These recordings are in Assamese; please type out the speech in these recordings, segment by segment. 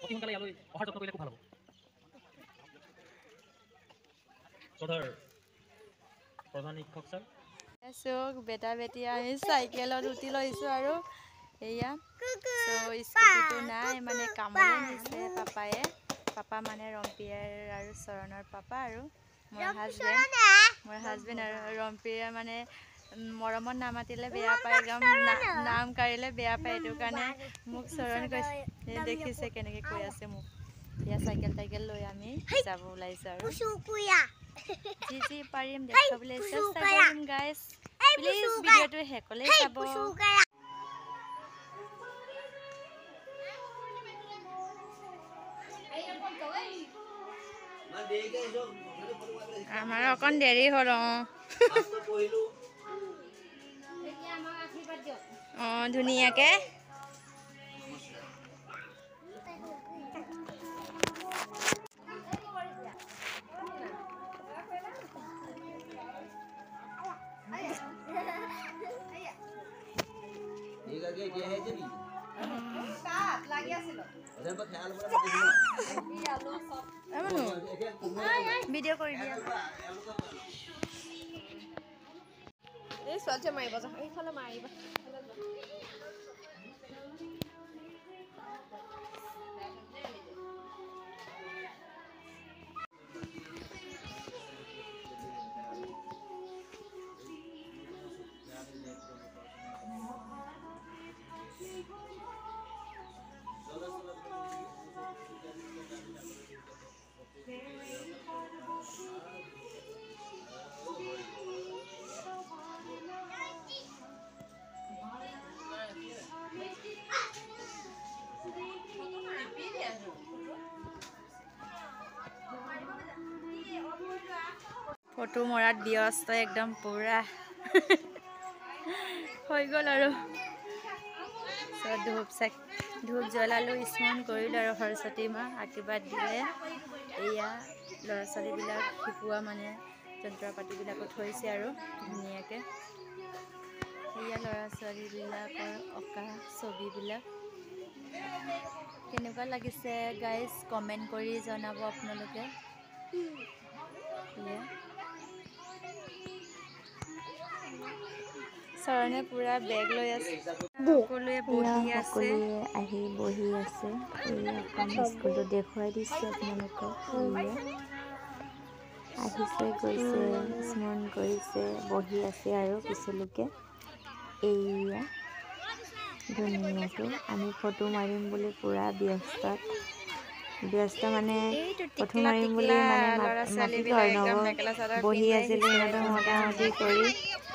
অতি সোনকালে ইয়ালৈ অহাৰ যত্ন কৰিলে খুব ভাল হ'ব। শ্ৰদ্ধাৰ প্ৰধান শিক্ষক ছাৰ, চোক বেটা বেটি আমি চাইকেলত উঠি লৈছোঁ আৰু এয়া স্কুটিটো নাই মানে কামলৈ নিছে পাপায়ে। পাপা মানে ৰম্পিয়াৰ আৰু চৰণৰ পাপা আৰু মোৰ হাজবেণ্ড আৰু ৰম্পিয়ে মানে মৰমত নামাতিলে বেয়া পায়, একদম নাম কাঢ়িলে বেয়া পায়। এইটো কাৰণে মোক চৰণ কৈছে, দেখিছে কেনেকৈ কৈ আছে মোক। এয়া চাইকেল লৈ আমি যাব ওলাইছোঁ আৰু যি পাৰিম দেখাবলৈ চেষ্টা কৰিম গাইজ। প্লিজ ভিডিঅ'টো শেষলৈ চাব। আমাৰ অকণ দেৰি হ'ল। ধুনীয়াকে ভিডিঅ' কৰি দিয়া। এই ছোৱালীয়ে মাৰিব যা, এইফালে মাৰিবা। ফটো মৰাত ব্যস্ত একদম পুৰা হৈ গ'ল আৰু ধূপ জ্বলালোঁ, স্মৰণ কৰিলোঁ আৰু সৰস্বতী মা আশীৰ্বাদ দিলে। এয়া ল'ৰা ছোৱালীবিলাক শিকোৱা মানে যন্ত্ৰ পাতিবিলাকো থৈছে আৰু ধুনীয়াকৈ। এয়া ল'ৰা ছোৱালীবিলাকৰ অঁকা ছবিবিলাক কেনেকুৱা লাগিছে গাইজ কমেণ্ট কৰি জনাব আপোনালোকে। চৰণে পুৰা বেগ লৈ আছে, সকলোৱে আহি বহি আছে। এই অকণ স্কুলটো দেখুৱাই দিছোঁ আপোনালোকক। আহিছে গৈছে স্মৰণ কৰিছে, বহি আছে আৰু কিছুলোকে। এয়া ধুনীয়াকৈ আমি ফটো মাৰিম বুলি পুৰা ব্যস্ত মানে ফটো মাৰিম বুলি মানে মাতিলোঁ আৰু বহি আছিলোঁ। সিহঁতক মোটামুটি কৰি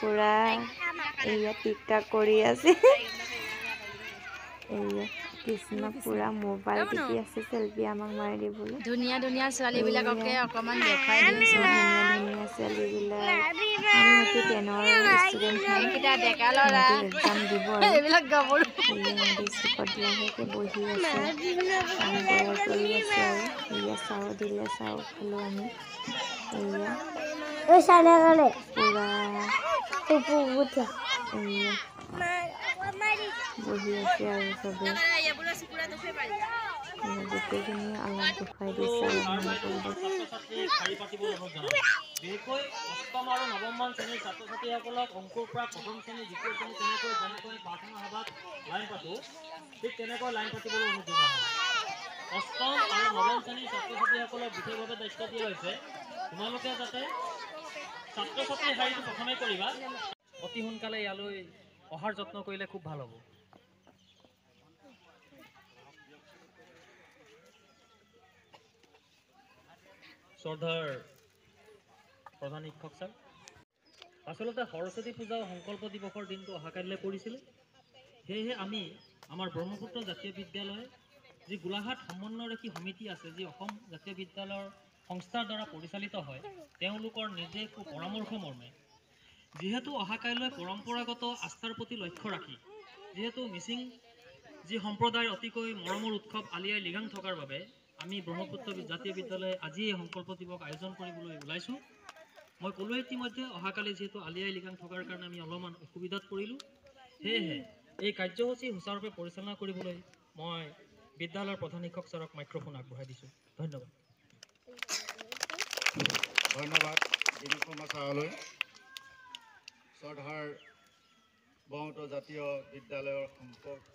পুৰা এয়া টিকটক কৰি আছে। এয়া কৃষ্ণ পুৰা মোবাইল টিপি আছে, চেল্ফি আমাক মাৰি দিবলৈ। ধুনীয়া ছোৱালীবিলাককে অকণমান দেখাই দিছোঁ। ধুনীয়া ছোৱালীবিলাক সিহঁতি 10ৰ ষ্টুডেণ্ট হয়, ডেকা ল'ৰা এক্সাম দিব আৰু সিহঁতি চুকত লাহেকৈ বহি আছে, কাম কৰি আছে আৰু এয়া চাও দিলে, চাও খালোঁ আমি। এয়া পুৰা এয়া বহি আছে আৰু চবেই গোটেইখিনি অলপ দেখুৱাই দিছে আৰু বিশেষকৈ অষ্টম আৰু নৱমমান শ্ৰেণীৰ ছাত্ৰ ছাত্ৰীসকলক অংকুৰ পৰা প্ৰথম শ্ৰেণী, দ্বিতীয় শ্ৰেণী যেনেকৈ প্ৰাৰ্থনা সভাত লাইন পাতোঁ, ঠিক তেনেকৈ লাইন পাতিবলৈ অনুৰোধ জনোৱা হয়। অষ্টম আৰু নৱম শ্ৰেণীৰ ছাত্ৰ ছাত্ৰীসকলক বিশেষভাৱে দায়িত্ব দিয়া হৈছে, তোমালোকে যাতে ছাত্ৰ ছাত্ৰীৰ শাৰীটো প্ৰথমে কৰিবা। অতি সোনকালে ইয়ালৈ অহাৰ যত্ন কৰিলে খুব ভাল হ'ব। শ্ৰদ্ধাৰ প্ৰধান শিক্ষক ছাৰ, আচলতে সৰস্বতী পূজা আৰু সংকল্প দিৱসৰ দিনটো অহাকালিলৈ পৰিছিলে। সেয়েহে আমি আমাৰ ব্ৰহ্মপুত্ৰ জাতীয় বিদ্যালয়, যি গোলাঘাট সমন্বয়ৰক্ষী সমিতি আছে, যি অসম জাতীয় বিদ্যালয়ৰ সংস্থাৰ দ্বাৰা পৰিচালিত হয়, তেওঁলোকৰ নিৰ্দেশ ও পৰামৰ্শ মৰ্মে যিহেতু অহাকালিলৈ পৰম্পৰাগত আস্থাৰ প্ৰতি লক্ষ্য ৰাখি, যিহেতু মিচিং যি সম্প্ৰদায়ৰ অতিকৈ মৰমৰ উৎসৱ আলি আই লৃগাং থকাৰ বাবে আমি ব্ৰহ্মপুত্ৰ জাতীয় বিদ্যালয়ে আজি এই সংকল্প দিৱস আয়োজন কৰিবলৈ ওলাইছোঁ। মই ক'লোৱে ইতিমধ্যে অহাকালি যিহেতু আলি আই লৃগাং থকাৰ কাৰণে আমি অলপমান অসুবিধাত পৰিলোঁ, সেয়েহে এই কাৰ্যসূচী সুচাৰুৰূপে পৰিচালনা কৰিবলৈ মই বিদ্যালয়ৰ প্ৰধান শিক্ষক ছাৰক মাইক্ৰফোন আগবঢ়াই দিছোঁ। ধন্যবাদ। ধন্যবাদ দিলীপ শৰ্মা ছাৰলৈ। চৰ্দাৰ ব্ৰহ্মপুত্ৰ জাতীয় বিদ্যালয়ৰ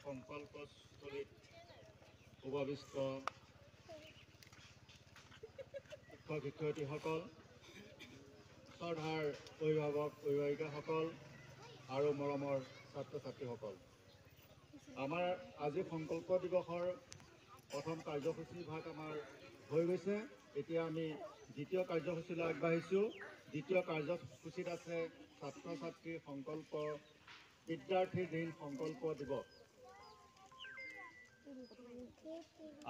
সংকল্পস্থলীত উপবিষ্ট শিক্ষক শিক্ষয়িত্ৰীসকল, শ্ৰদ্ধাৰ অভিভাৱক অভিভাৱিকাসকল আৰু মৰমৰ ছাত্ৰ ছাত্ৰীসকল, আমাৰ আজি সংকল্প দিৱসৰ প্ৰথম কাৰ্যসূচী ভাগ আমাৰ হৈ গৈছে। এতিয়া আমি দ্বিতীয় কাৰ্যসূচীলৈ আগবাঢ়িছোঁ। দ্বিতীয় কাৰ্যসূচীত আছে ছাত্ৰ ছাত্ৰীৰ সংকল্প, বিদ্যাৰ্থীৰ দিন সংকল্প দিৱস।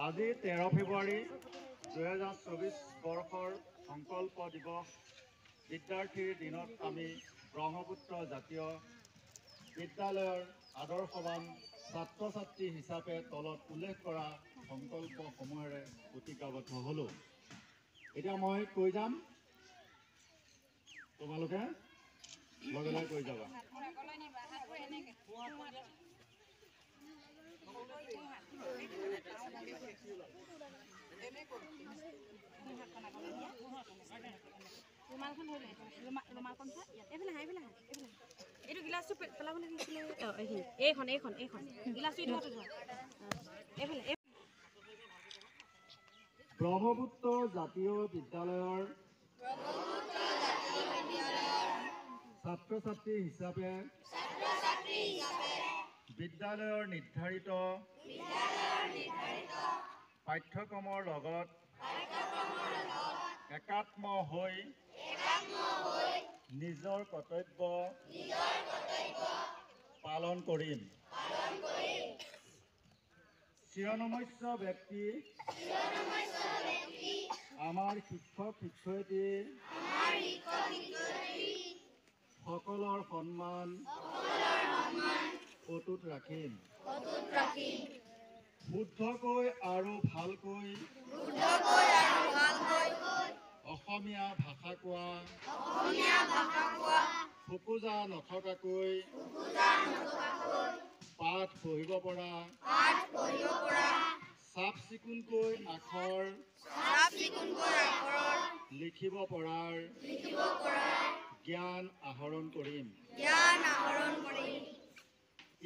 আজি 13 ফেব্ৰুৱাৰী 2024 বৰ্ষৰ সংকল্প দিৱস বিদ্যাৰ্থীৰ দিনত আমি ব্ৰহ্মপুত্ৰ জাতীয় বিদ্যালয়ৰ আদৰ্শৱান ছাত্ৰ ছাত্ৰী হিচাপে তলত উল্লেখ কৰা সংকল্পসমূহেৰে প্ৰতিজ্ঞাবদ্ধ হ'লোঁ। এতিয়া মই কৈ যাম, তোমালোকে লগে লগে কৈ যাবা। এইটো গিলাচটো পেলাব লাগিছিলে। এইখন গিলাচটো এইফালে। ব্ৰহ্মপুত্ৰ জাতীয় বিদ্যালয়ৰ ছাত্ৰ ছাত্ৰী হিচাপে বিদ্যালয়ৰ নিৰ্ধাৰিত পাঠ্যক্ৰমৰ লগত একাত্ম হৈ নিজৰ কৰ্তব্য পালন কৰিম। চিৰনমস্য ব্যক্তি আমাৰ শিক্ষক শিক্ষয়িত্ৰী সকলৰ সন্মান অটুট ৰাখিম। শুদ্ধকৈ আৰু ভালকৈ অসমীয়া ভাষা কোৱা, খোকোজা নথকাকৈ পাঠ পঢ়িব পৰা, চাফ চিকুণকৈ আখৰ লিখিব পৰাৰ জ্ঞান আহৰণ কৰিম।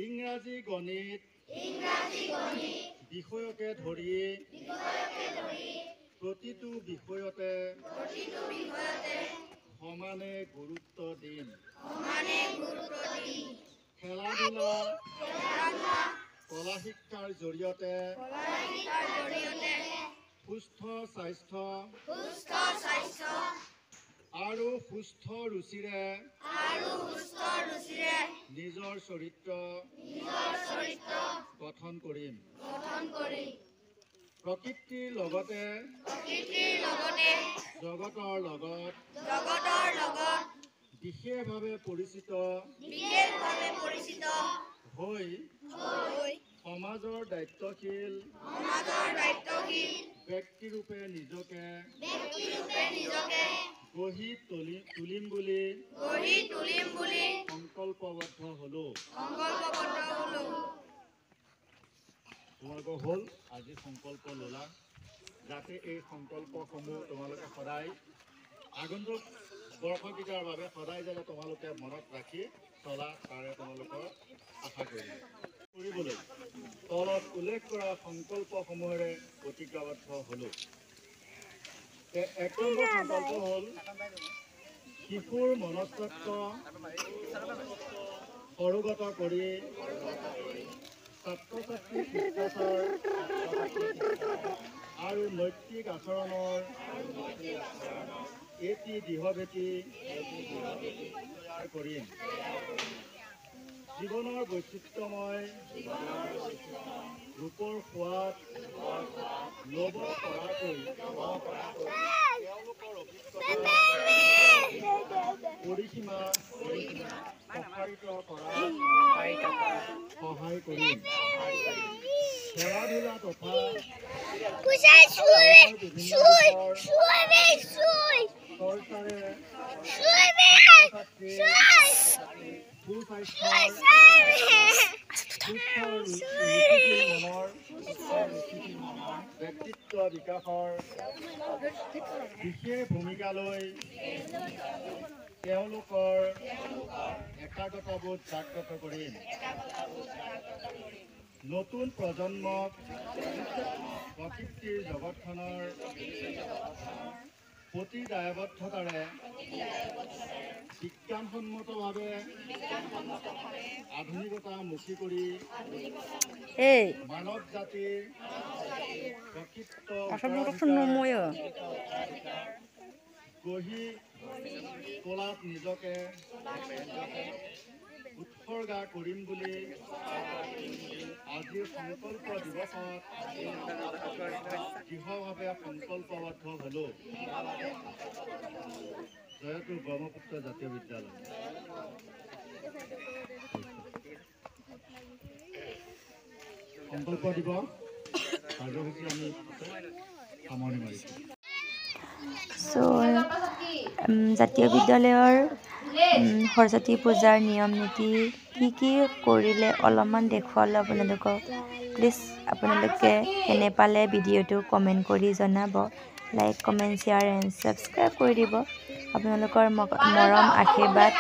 ইংৰাজী গণিত বিষয়কে ধৰি প্ৰতিটো বিষয়তে সমানে গুৰুত্ব দিম। খেলা ধূলা কলা শিক্ষাৰ জৰিয়তে সুস্থ স্বাস্থ্য আৰু সুস্থ ৰুচিৰে নিজৰ চৰিত্ৰ গঠন কৰিম। প্ৰকৃতিৰ লগতে জগতৰ লগত বিশেষভাৱে পৰিচিত হৈ সমাজৰ দায়িত্বশীল ব্যক্তিৰূপে নিজকে গঢ়ি তুলিম বুলি সংকল্পবদ্ধ হ'লো। তোমালোকৰ হ'ল আজি সংকল্প ল'লা, যাতে এই সংকল্পসমূহ তোমালোকে সদায় আগন্তুক বৰ্ষকেইটাৰ বাবে সদায় যাতে তোমালোকে মনত ৰাখি চলা, তাৰে তোমালোকৰ আশা কৰিবলৈ তলত উল্লেখ কৰা সংকল্পসমূহেৰে প্ৰতিজ্ঞাবদ্ধ হ'লো। 1 নম্বৰ সংকল্প হ'ল শিশুৰ মনস্তত্ব সৰুগত কৰি ছাত্ৰ ছাত্ৰীৰ শিষ্টাচাৰ আৰু নৈতিক আচৰণৰ এটি দৃঢ়ভেটি তৈয়াৰ কৰিম। জীৱনৰ বৈচিত্ৰ্যময় ৰূপৰ সোৱাদ ল'ব পৰাকৈ তেওঁলোকৰ অভিজ্ঞতা পৰিসীমা প্ৰসাৰিত কৰাত সহায় কৰিম। খেলা ধূলা তথা চৰকাৰে সুস্বাস্থ্যৰ ব্যক্তিত্ব বিকাশৰ বিশেষ ভূমিকা লৈ তেওঁলোকৰ একাগ্ৰতাবোধ জাগ্ৰত কৰিম। নতুন প্ৰজন্মক প্ৰকৃতিৰ জগতখনৰ প্ৰতি দায়বদ্ধতাৰে বিজ্ঞানসন্মতভাৱে আধুনিকতামুখী কৰি মানৱ জাতিৰ প্ৰকৃত গঢ়ি তোলাত নিজকে উৎসৰ্গা কৰিম বুলি আজিৰ সংকল্প দিৱসত দৃঢ়ভাৱে সংকল্পবদ্ধ হ'লো। জয়তু ব্ৰহ্মপুত্ৰ জাতীয় বিদ্যালয়। সংকল্প দিৱস কাৰ্যসূচী আমি সামৰণি মাৰিছোঁ। জাতীয় বিদ্যালয়ৰ সৰস্বতী পূজাৰ নিয়ম নীতি কি কৰিলে অলপমান দেখুৱালোঁ আপোনালোকক। প্লিজ আপোনালোকে কেনে পালে ভিডিঅ'টো কমেণ্ট কৰি জনাব। Like comment share and subscribe কৰি দিব। আপোনালোকৰ মৰম আশীৰ্বাদ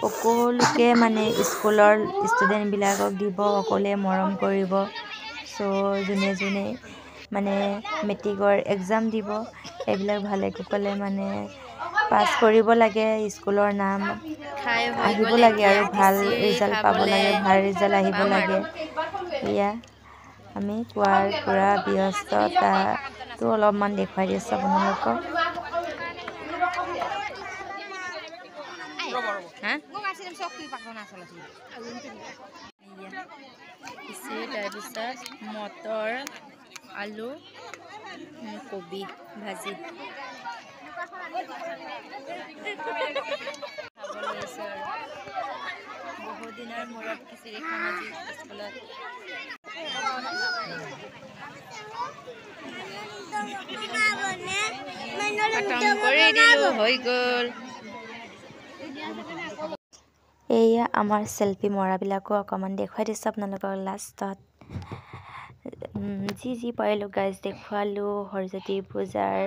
সকলোকে মানে স্কুলৰ ষ্টুডেণ্টবিলাকক দিব, সকলোৱে মৰম কৰিব। যোনে যোনে মানে মেট্ৰিকৰ এক্সাম দিব এইবিলাক ভালে কুশলে মানে পাছ কৰিব লাগে, স্কুলৰ নাম আহিব লাগে আৰু ভাল ৰিজাল্ট পাব লাগে, ভাল ৰিজাল্ট আহিব লাগে। এয়া আমি কোৱাৰ পূৰা ব্যস্ততাটো অলপমান দেখুৱাই দিছোঁ আপোনালোকক। তাৰপিছত মটৰ, আলু, কবি ভাজি খাব লৈছোঁ আৰু বহুত দিনৰ মূৰত খিচিৰি খাম আজি স্কুলত। কৰি দিলোঁ, হৈ গ'ল। এয়া আমাৰ চেল্ফি মৰাবিলাকো অকণমান দেখুৱাই দিছোঁ আপোনালোকক লাষ্টত। যি পাৰিলোঁ গাইজ দেখুৱালোঁ সৰস্বতী পূজাৰ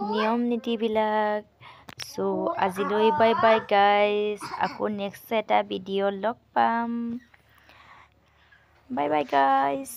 নিয়ম নীতিবিলাক। আজিলৈ বাই বাই গাইজ, আকৌ নেক্সট এটা ভিডিঅ' লগ পাম। Bye bye guys.